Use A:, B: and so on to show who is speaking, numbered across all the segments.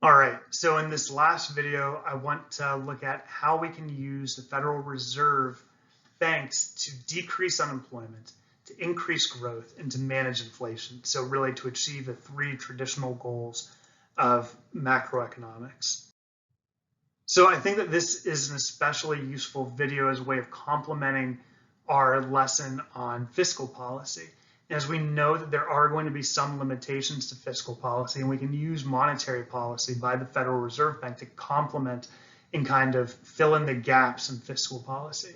A: All right, so in this last video, I want to look at how we can use the Federal Reserve banks to decrease unemployment, to increase growth, and to manage inflation. So really to achieve the three traditional goals of macroeconomics. So I think that this is an especially useful video as a way of complementing our lesson on fiscal policy. As we know that there are going to be some limitations to fiscal policy, and we can use monetary policy by the Federal Reserve Bank to complement and kind of fill in the gaps in fiscal policy.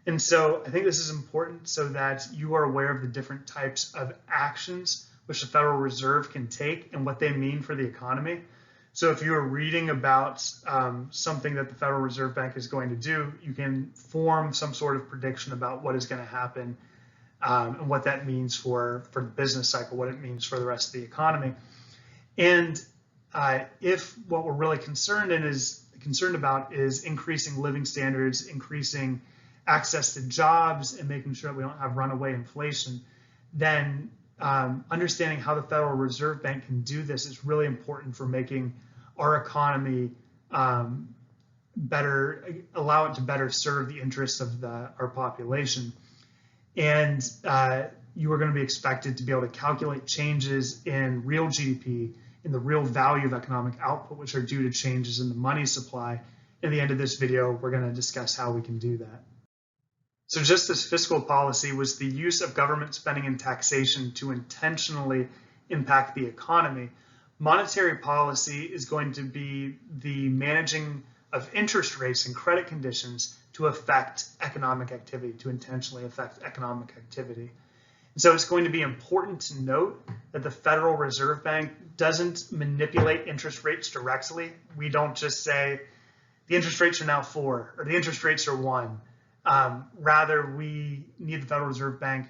A: And so I think this is important so that you are aware of the different types of actions which the Federal Reserve can take and what they mean for the economy. So if you're reading about something that the Federal Reserve Bank is going to do, you can form some sort of prediction about what is going to happen and what that means for the business cycle, what it means for the rest of the economy. And if what we're really concerned about is increasing living standards, increasing access to jobs, and making sure that we don't have runaway inflation, then understanding how the Federal Reserve Bank can do this is really important for making our economy better, allow it to better serve the interests of our population. And you are going to be expected to be able to calculate changes in real GDP, in the real value of economic output, which are due to changes in the money supply. At the end of this video, we're going to discuss how we can do that. So just as fiscal policy was the use of government spending and taxation to intentionally impact the economy, monetary policy is going to be the managing of interest rates and credit conditions to affect economic activity, to intentionally affect economic activity. And so it's going to be important to note that the Federal Reserve Bank doesn't manipulate interest rates directly. We don't just say the interest rates are now 4 or the interest rates are 1. Rather, we need the Federal Reserve Bank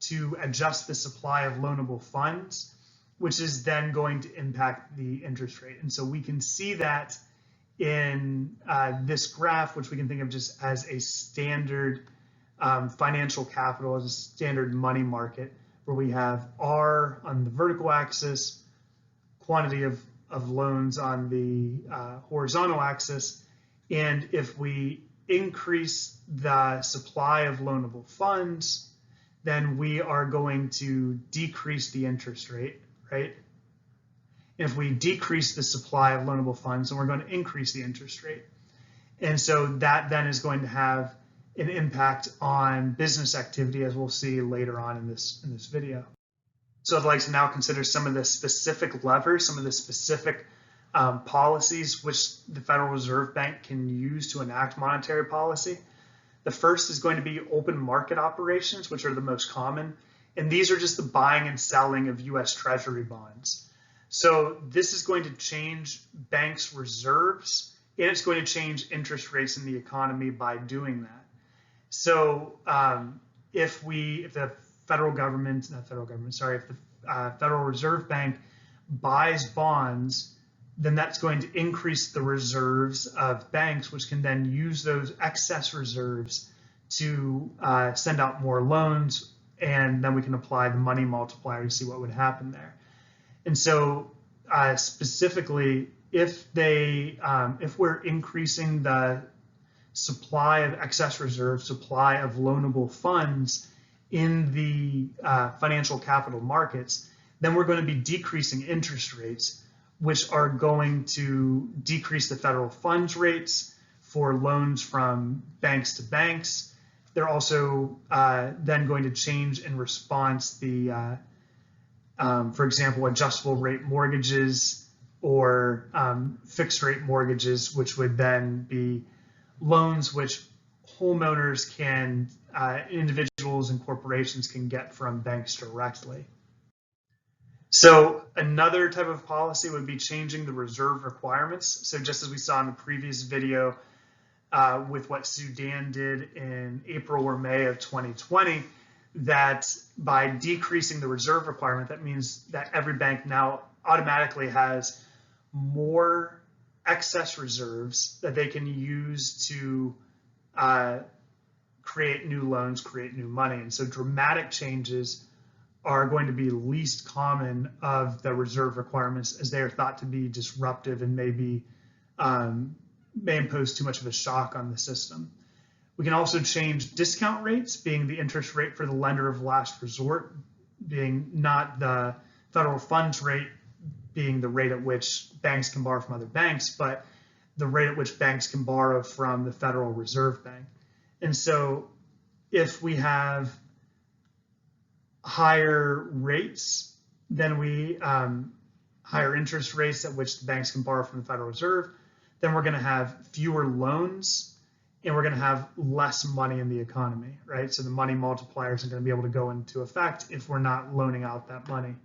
A: to adjust the supply of loanable funds, which is then going to impact the interest rate. And so we can see that in this graph, which we can think of just as a standard financial capital, as a standard money market, where we have R on the vertical axis, quantity of loans on the horizontal axis. And if we increase the supply of loanable funds, then we are going to decrease the interest rate, right? If we decrease the supply of loanable funds, then we're going to increase the interest rate. And so that then is going to have an impact on business activity, as we'll see later on in this video. So I'd like to now consider some of the specific levers, some of the specific policies which the Federal Reserve Bank can use to enact monetary policy. The first is going to be open market operations, which are the most common. And these are just the buying and selling of US Treasury bonds. So this is going to change banks' reserves, and it's going to change interest rates in the economy by doing that. So if the Federal Reserve Bank buys bonds, then that's going to increase the reserves of banks, which can then use those excess reserves to send out more loans, and then we can apply the money multiplier to see what would happen there. And so specifically, if we're increasing the supply of excess reserves, supply of loanable funds in the financial capital markets, then we're going to be decreasing interest rates, which are going to decrease the federal funds rates for loans from banks to banks. They're also then going to change in response the for example, adjustable rate mortgages or fixed rate mortgages, which would then be loans which homeowners can, individuals and corporations can get from banks directly. So another type of policy would be changing the reserve requirements. So just as we saw in the previous video with what Sudan did in April or May of 2020, that by decreasing the reserve requirement, that means that every bank now automatically has more excess reserves that they can use to create new loans, create new money. And so dramatic changes are going to be least common of the reserve requirements, as they are thought to be disruptive and may impose too much of a shock on the system. We can also change discount rates, being the interest rate for the lender of last resort, being not the federal funds rate, being the rate at which banks can borrow from other banks, but the rate at which banks can borrow from the Federal Reserve Bank. And so if we have higher rates, then higher interest rates at which the banks can borrow from the Federal Reserve, then we're going to have fewer loans and we're going to have less money in the economy, right? So the money multipliers are going to be able to go into effect if we're not loaning out that money.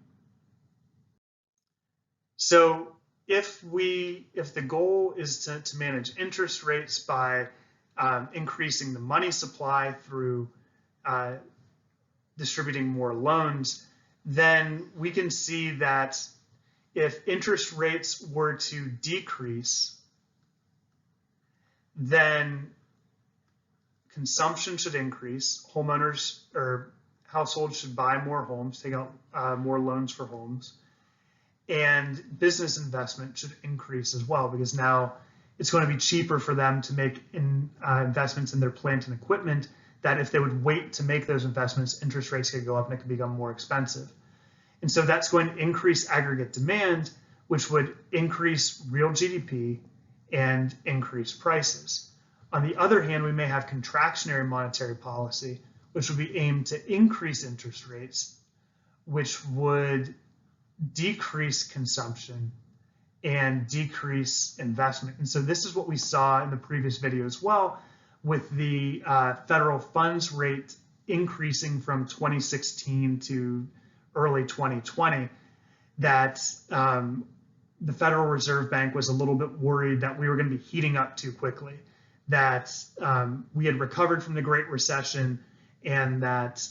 A: So if the goal is to manage interest rates by increasing the money supply through distributing more loans, then we can see that if interest rates were to decrease, then consumption should increase. Homeowners or households should buy more homes, take out more loans for homes. And business investment should increase as well, because now it's going to be cheaper for them to make investments in their plant and equipment, that if they would wait to make those investments, interest rates could go up and it could become more expensive. And so that's going to increase aggregate demand, which would increase real GDP and increase prices. On the other hand, we may have contractionary monetary policy, which would be aimed to increase interest rates, which would decrease consumption and decrease investment. And so this is what we saw in the previous video as well, with the federal funds rate increasing from 2016 to early 2020, that the Federal Reserve Bank was a little bit worried that we were going to be heating up too quickly, that we had recovered from the Great Recession, and that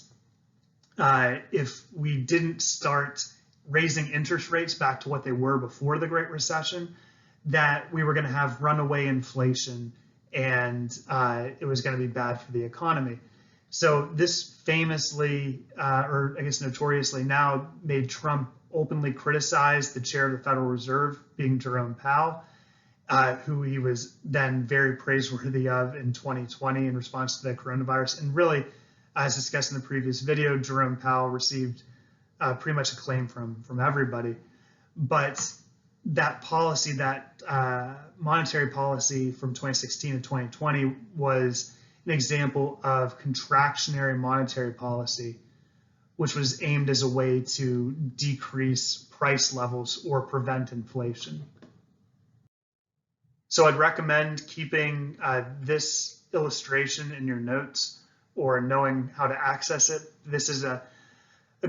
A: if we didn't start raising interest rates back to what they were before the Great Recession, that we were going to have runaway inflation, and it was going to be bad for the economy. So this famously, or I guess notoriously now, made Trump openly criticize the chair of the Federal Reserve, being Jerome Powell, who he was then very praiseworthy of in 2020 in response to the coronavirus. And really, as discussed in the previous video, Jerome Powell received pretty much acclaim from everybody. But that policy, that monetary policy from 2016 to 2020, was an example of contractionary monetary policy, which was aimed as a way to decrease price levels or prevent inflation. So I'd recommend keeping this illustration in your notes or knowing how to access it. This is a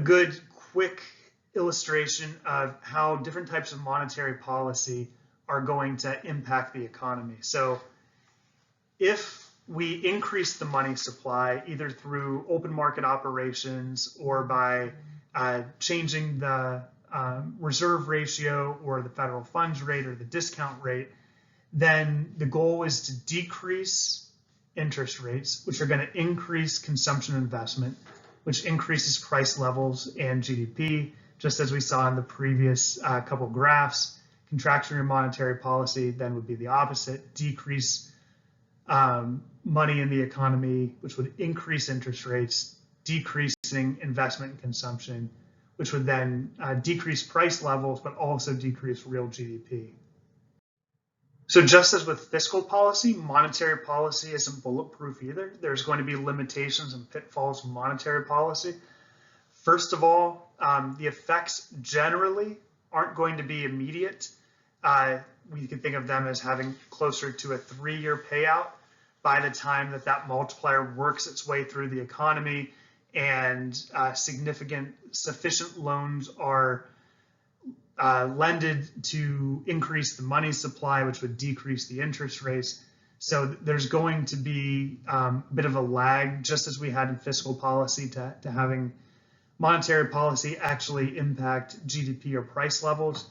A: good, quick illustration of how different types of monetary policy are going to impact the economy. So if we increase the money supply, either through open market operations or by changing the reserve ratio or the federal funds rate or the discount rate, then the goal is to decrease interest rates, which are going to increase consumption and investment, which increases price levels and GDP, just as we saw in the previous couple graphs. Contractionary monetary policy then would be the opposite, decrease money in the economy, which would increase interest rates, decreasing investment and consumption, which would then decrease price levels, but also decrease real GDP. So just as with fiscal policy, monetary policy isn't bulletproof either. There's going to be limitations and pitfalls of monetary policy. First of all, the effects generally aren't going to be immediate. We can think of them as having closer to a 3-year payout by the time that multiplier works its way through the economy and sufficient loans are lended to increase the money supply, which would decrease the interest rates. So there's going to be a bit of a lag, just as we had in fiscal policy, to having monetary policy actually impact GDP or price levels.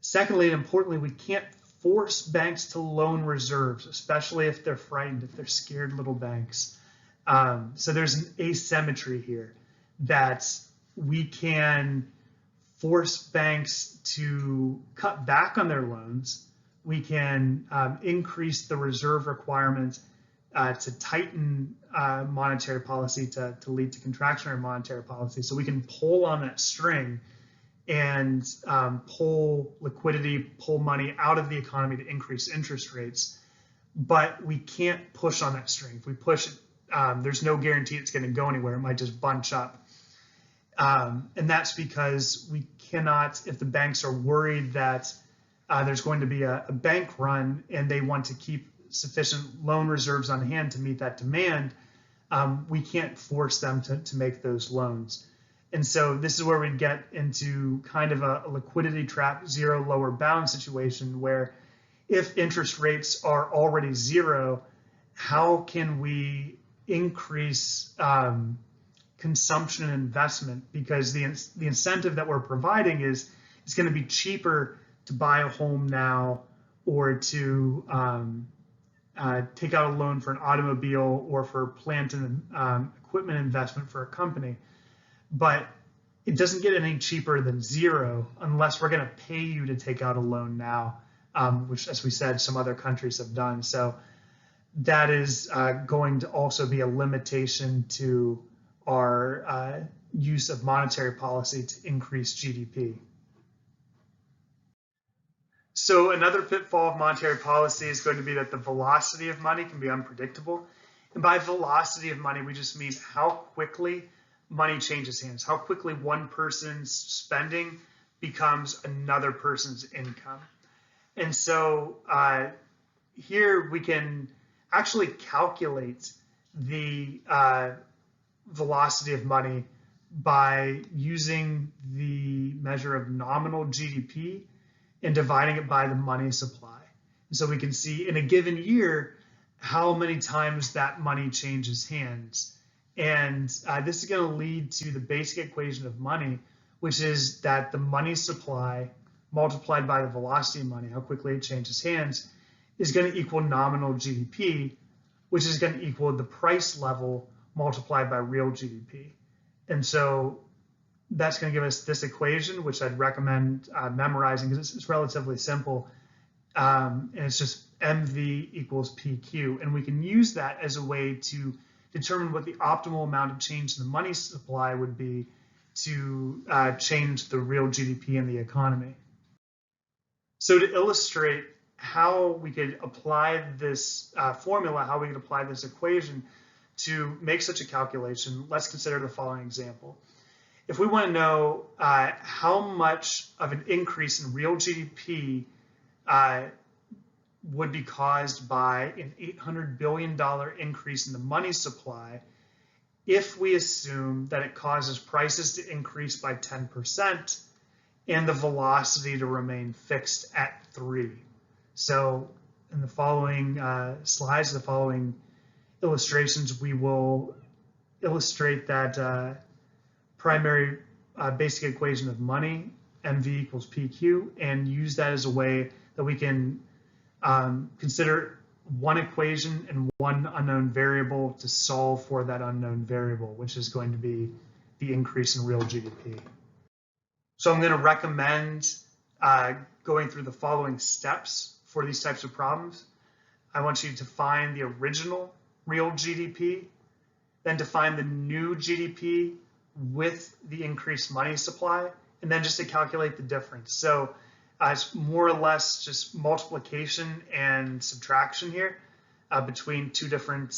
A: Secondly, and importantly, we can't force banks to loan reserves, especially if they're frightened, if they're scared little banks. So there's an asymmetry here, that we can force banks to cut back on their loans. We can increase the reserve requirements to tighten monetary policy to lead to contractionary monetary policy. So we can pull on that string and pull liquidity, pull money out of the economy to increase interest rates. But we can't push on that string. If we push it, there's no guarantee it's going to go anywhere. It might just bunch up. And that's because we cannot, if the banks are worried that there's going to be a bank run and they want to keep sufficient loan reserves on hand to meet that demand, we can't force them to make those loans. And so this is where we get into kind of a liquidity trap, zero lower bound situation, where if interest rates are already zero, how can we increase consumption and investment? Because the incentive that we're providing is it's going to be cheaper to buy a home now or to take out a loan for an automobile or for plant and equipment investment for a company. But it doesn't get any cheaper than zero unless we're going to pay you to take out a loan now, which, as we said, some other countries have done. So that is going to also be a limitation to our use of monetary policy to increase GDP. So another pitfall of monetary policy is going to be that the velocity of money can be unpredictable. And by velocity of money, we just mean how quickly money changes hands, how quickly one person's spending becomes another person's income. And so here we can actually calculate the velocity of money by using the measure of nominal GDP and dividing it by the money supply. And so we can see in a given year how many times that money changes hands. And this is going to lead to the basic equation of money, which is that the money supply multiplied by the velocity of money, how quickly it changes hands, is going to equal nominal GDP, which is going to equal the price level multiplied by real GDP. And so that's going to give us this equation, which I'd recommend memorizing because it's relatively simple. And it's just MV equals PQ. And we can use that as a way to determine what the optimal amount of change in the money supply would be to change the real GDP in the economy. So to illustrate how we could apply this formula, how we could apply this equation to make such a calculation, let's consider the following example. If we want to know how much of an increase in real GDP would be caused by an $800 billion increase in the money supply, if we assume that it causes prices to increase by 10% and the velocity to remain fixed at 3. So in the following slides, the following illustrations, we will illustrate that primary basic equation of money, MV equals PQ, and use that as a way that we can consider one equation and one unknown variable to solve for that unknown variable, which is going to be the increase in real GDP. So I'm going to recommend going through the following steps for these types of problems. I want you to find the original real GDP, then to find the new GDP with the increased money supply, and then just to calculate the difference. So it's more or less just multiplication and subtraction here between two different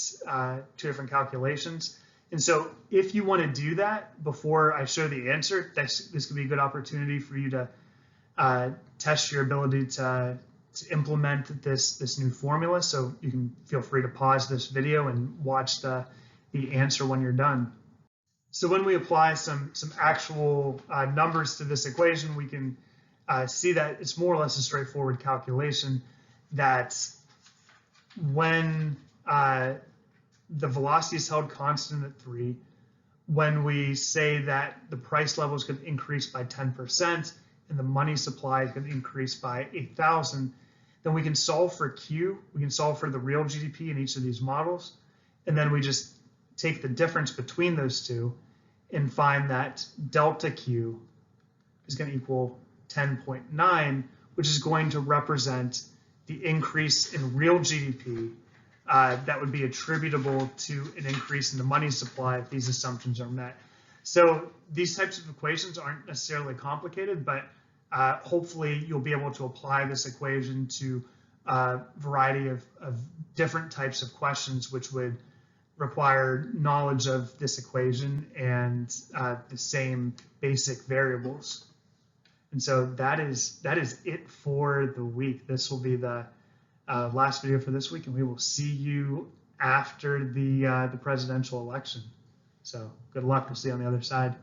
A: calculations. And so if you want to do that before I show the answer, this could be a good opportunity for you to test your ability to implement this new formula. So you can feel free to pause this video and watch the answer when you're done. So when we apply some actual numbers to this equation, we can see that it's more or less a straightforward calculation that when the velocity is held constant at 3, when we say that the price level is going to increase by 10% and the money supply is going to increase by 8,000, then we can solve for Q. We can solve for the real GDP in each of these models, and then we just take the difference between those two and find that delta Q is going to equal 10.9, which is going to represent the increase in real GDP that would be attributable to an increase in the money supply if these assumptions are met. So these types of equations aren't necessarily complicated, but hopefully you'll be able to apply this equation to a variety of different types of questions which would require knowledge of this equation and the same basic variables. And so that is it for the week. This will be the last video for this week, and we will see you after the presidential election. So good luck. We'll see you on the other side.